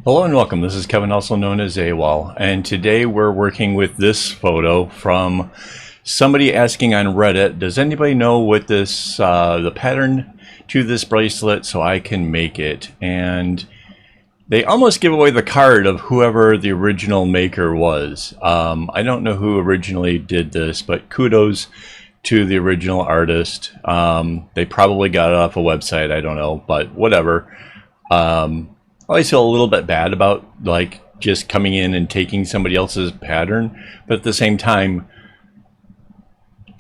Hello and welcome. This is Kevin, also known as AKAAWOL, and today we're working with this photo from somebody asking on Reddit, does anybody know what this, the pattern to this bracelet so I can make it? And they almost give away the card of whoever the original maker was. I don't know who originally did this, but kudos to the original artist. They probably got it off a website, I don't know, but whatever. I always feel a little bit bad about like just coming in and taking somebody else's pattern, but at the same time,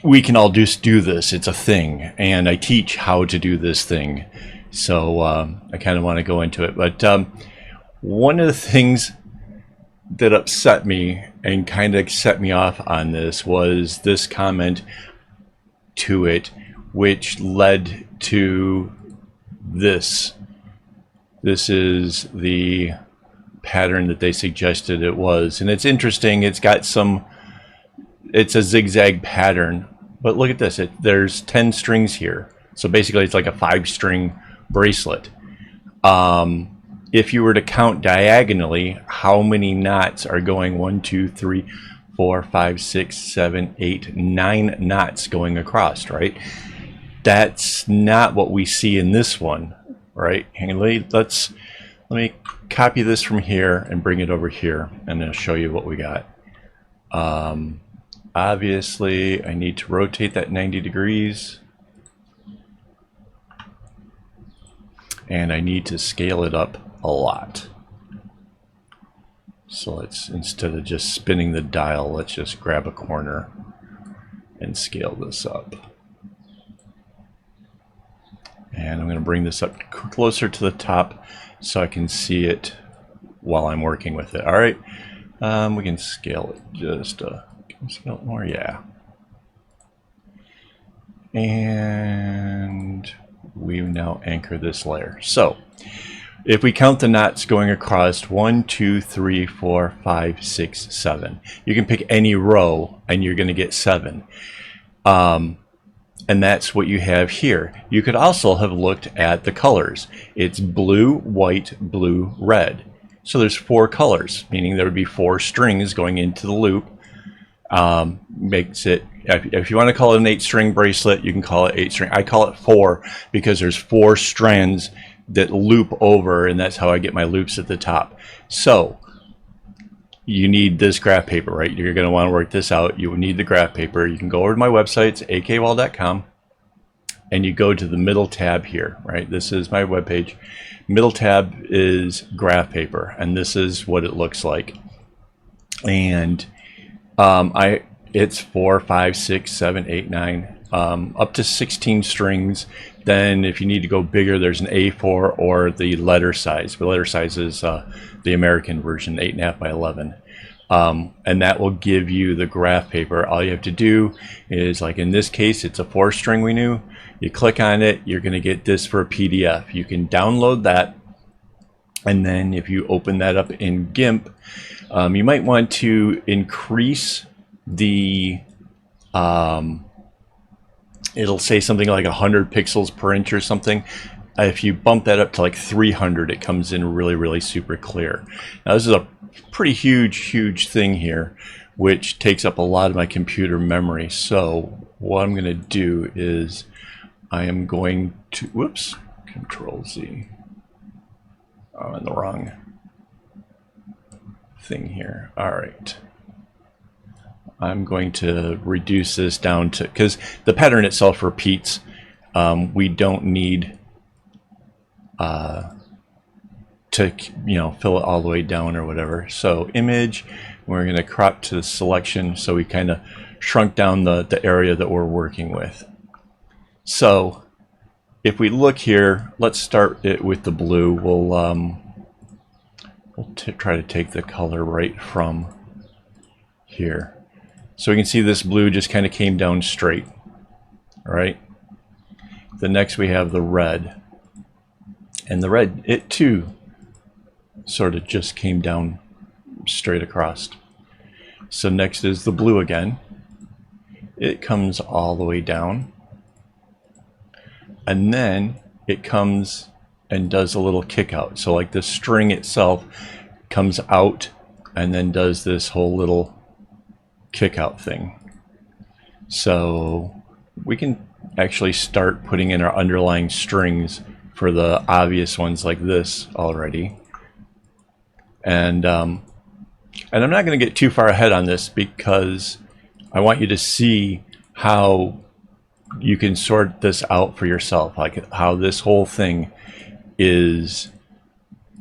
we can all just do this. It's a thing, and I teach how to do this thing. So I kind of want to go into it. But one of the things that upset me and kind of set me off on this was this comment to it, which led to this. This is the pattern that they suggested it was. And it's interesting. It's got some, it's a zigzag pattern. But look at this. There's 10 strings here. So basically it's like a 5-string bracelet. If you were to count diagonally, how many knots are going 1, 2, 3, 4, 5, 6, 7, 8, 9 knots going across, right? That's not what we see in this one. Right, let me copy this from here and bring it over here, and I'll show you what we got. Obviously, I need to rotate that 90 degrees, and I need to scale it up a lot. So let's, instead of just spinning the dial, let's just grab a corner and scale this up. And I'm going to bring this up closer to the top so I can see it while I'm working with it. All right, we can scale it just can we scale it more? Yeah. And we now anchor this layer. So if we count the knots going across 1, 2, 3, 4, 5, 6, 7, you can pick any row and you're going to get 7. And that's what you have here. You could also have looked at the colors. It's blue, white, blue, red. So there's 4 colors, meaning there would be 4 strings going into the loop. Makes it, if you want to call it an 8-string bracelet, you can call it 8-string. I call it 4 because there's 4 strands that loop over, and that's how I get my loops at the top. So you need this graph paper, right? You're going to want to work this out. You will need the graph paper. You can go over to my website, it's akaawol.com, and you go to the middle tab here, right? This is my webpage. Middle tab is graph paper, and this is what it looks like. And it's 4, 5, 6, 7, 8, 9, up to 16 strings. Then if you need to go bigger, there's an A4 or the letter size. The letter size is the American version, 8.5 by 11. And that will give you the graph paper. All you have to do is, like in this case, it's a 4-string we knew. You click on it, you're going to get this for a PDF. You can download that. And then if you open that up in GIMP, you might want to increase the, it'll say something like 100 pixels per inch or something. If you bump that up to like 300, it comes in really, really super clear. Now this is a pretty huge thing here, which takes up a lot of my computer memory. So what I'm going to do is I am going to, whoops, Control Z. I'm in the wrong thing here. All right. I'm going to reduce this down to, because the pattern itself repeats. We don't need to, you know, fill it all the way down or whatever. So image, we're going to crop to the selection, so we kind of shrunk down the area that we're working with. So if we look here, let's start it with the blue. We'll try to take the color right from here. So we can see this blue just kind of came down straight. All right. The next we have the red. And the red, it too sort of just came down straight across. So next is the blue again. It comes all the way down. And then it comes and does a little kick out. So like the string itself comes out and then does this whole little kick out thing. So we can actually start putting in our underlying strings for the obvious ones like this already. And I'm not going to get too far ahead on this because I want you to see how you can sort this out for yourself, like how this whole thing is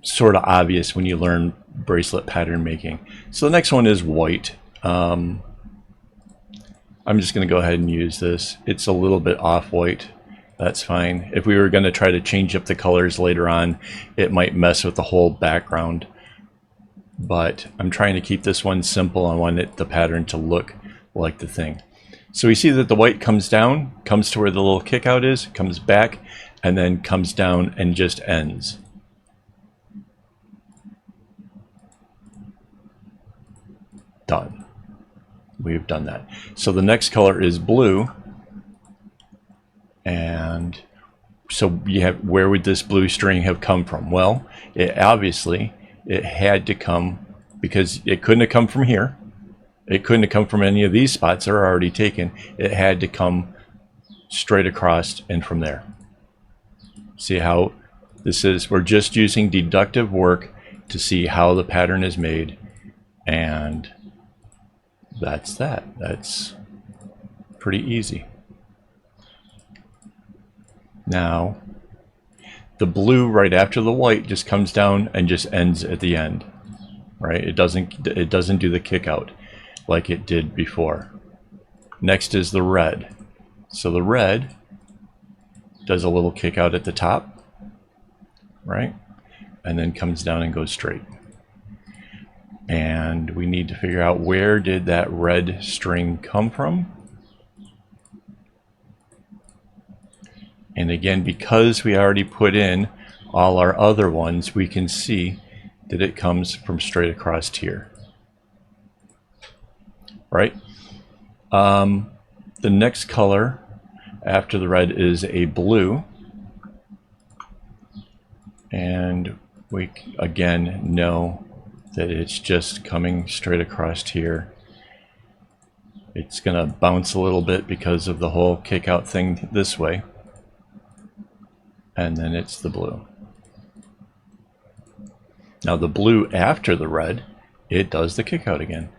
sort of obvious when you learn bracelet pattern making. So the next one is white. I'm just going to go ahead and use this. It's a little bit off-white. That's fine. If we were going to try to change up the colors later on, it might mess with the whole background. But I'm trying to keep this one simple. I want the pattern to look like the thing. So we see that the white comes down, comes to where the little kick out is, comes back, and then comes down and just ends. Done. We've done that. So the next color is blue. And so you have, where would this blue string have come from? Well, it had to come, because it couldn't have come from here. It couldn't have come from any of these spots that are already taken. It had to come straight across and from there. See how this is? We're just using deductive work to see how the pattern is made, and that's that. That's pretty easy. Now, the blue right after the white just comes down and just ends at the end, right? It doesn't do the kick out like it did before. Next is the red. So the red does a little kick out at the top, right? And then comes down and goes straight. And we need to figure out, where did that red string come from? And again, because we already put in all our other ones, we can see that it comes from straight across here, right? The next color after the red is a blue. And we again know that it's just coming straight across here. It's gonna bounce a little bit because of the whole kick out thing this way. And then it's the blue. Now the blue after the red, it does the kick out again.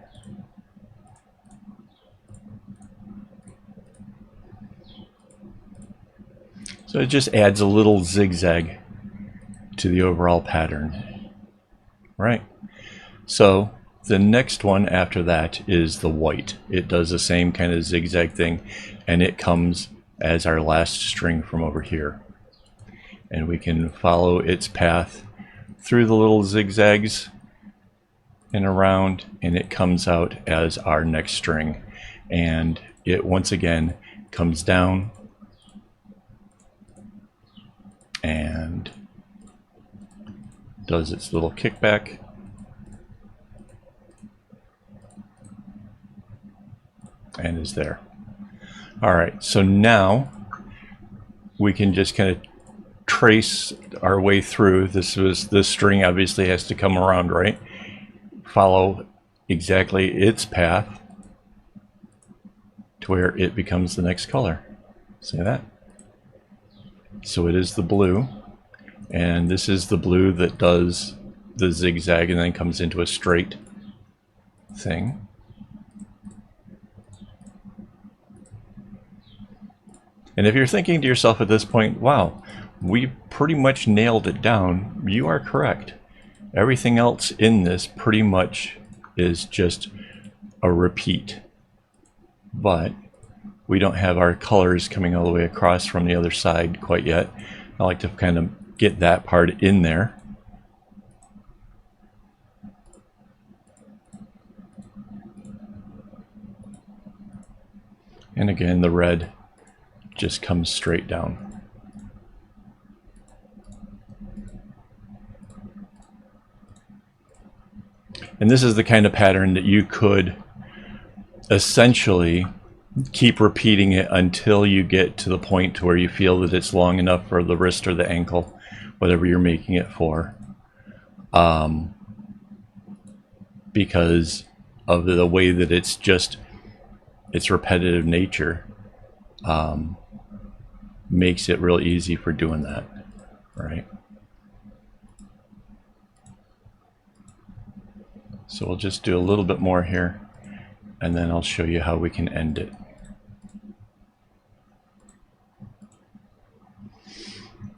So it just adds a little zigzag to the overall pattern, right? So the next one after that is the white. It does the same kind of zigzag thing, and it comes as our last string from over here. And we can follow its path through the little zigzags and around, and it comes out as our next string. And it once again comes down and does its little kickback. And is there. All right, so now we can just kind of trace our way through. This string obviously has to come around, right? Follow exactly its path to where it becomes the next color. See that? So it is the blue, and this is the blue that does the zigzag and then comes into a straight thing. And if you're thinking to yourself at this point, wow, we pretty much nailed it down, you are correct. Everything else in this pretty much is just a repeat. But we don't have our colors coming all the way across from the other side quite yet. I like to kind of get that part in there. And again, the red just comes straight down. And this is the kind of pattern that you could essentially keep repeating it until you get to the point where you feel that it's long enough for the wrist or the ankle whatever you're making it for, because of the way that it's just its repetitive nature, makes it real easy for doing that, right? So we'll just do a little bit more here, and then I'll show you how we can end it.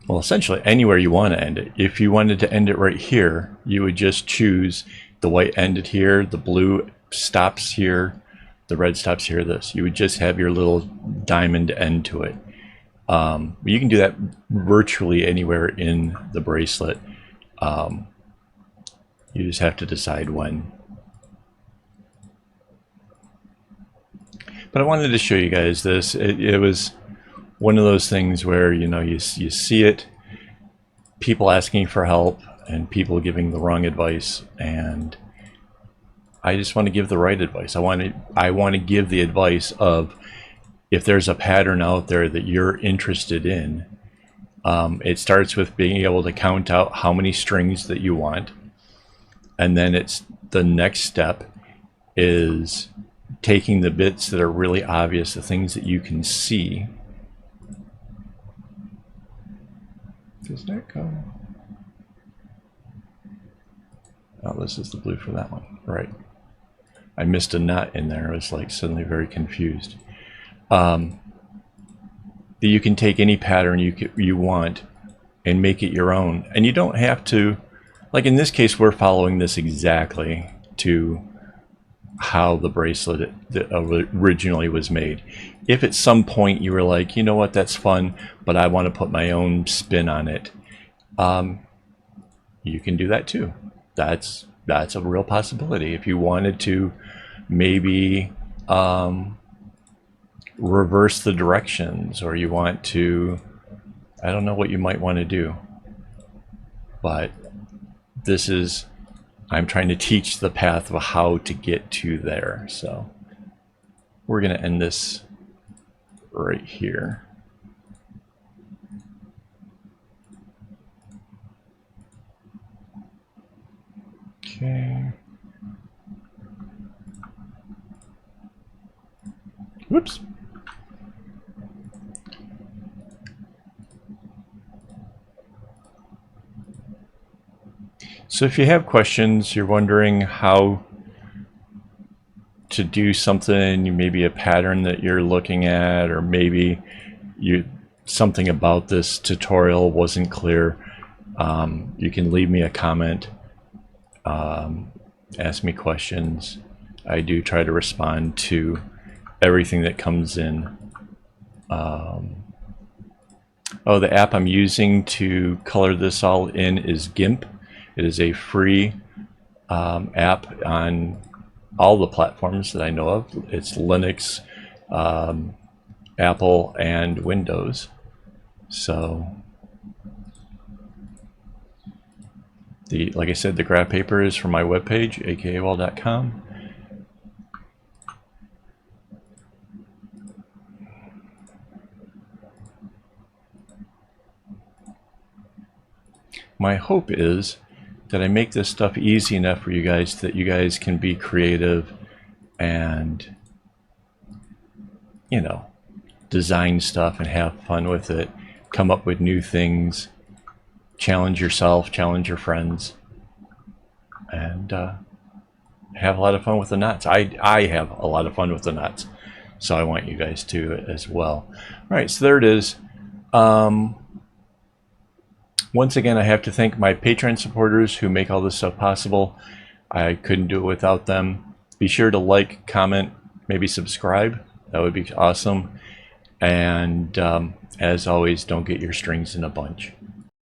Well, essentially anywhere you want to end it. If you wanted to end it right here, you would just choose the white ended here, the blue stops here, the red stops here, this. You would just have your little diamond end to it. You can do that virtually anywhere in the bracelet. You just have to decide when. But I wanted to show you guys this. It was one of those things where, you know, you see it, people asking for help and people giving the wrong advice, and I just want to give the right advice. I want to give the advice of, if there's a pattern out there that you're interested in, it starts with being able to count out how many strings that you want, and then it's the next step is taking the bits that are really obvious, the things that you can see. Does that go? Oh, this is the blue for that one, right? I missed a nut in there. I was like suddenly very confused. That you can take any pattern you want and make it your own, and you don't have to, like in this case, we're following this exactly to how the bracelet originally was made. If at some point you were like, you know what, that's fun, but I want to put my own spin on it, you can do that too. That's a real possibility. If you wanted to maybe reverse the directions, or you want to, I don't know what you might want to do, but this is, I'm trying to teach the path of how to get to there. So we're going to end this right here. Okay. Whoops. So if you have questions, you're wondering how to do something, maybe a pattern that you're looking at, or maybe something about this tutorial wasn't clear, you can leave me a comment, ask me questions. I do try to respond to everything that comes in. Oh, the app I'm using to color this all in is GIMP. It is a free app on all the platforms that I know of. It's Linux, Apple, and Windows. So, like I said, the graph paper is from my webpage, AKAAWOL.com. My hope is that I make this stuff easy enough for you guys that you guys can be creative and, you know, design stuff and have fun with it, come up with new things, challenge yourself, challenge your friends, and have a lot of fun with the knots. I have a lot of fun with the knots, so I want you guys to as well. All right, so there it is. Once again, I have to thank my Patreon supporters who make all this stuff possible. I couldn't do it without them. Be sure to like, comment, maybe subscribe. That would be awesome. And as always, don't get your strings in a bunch.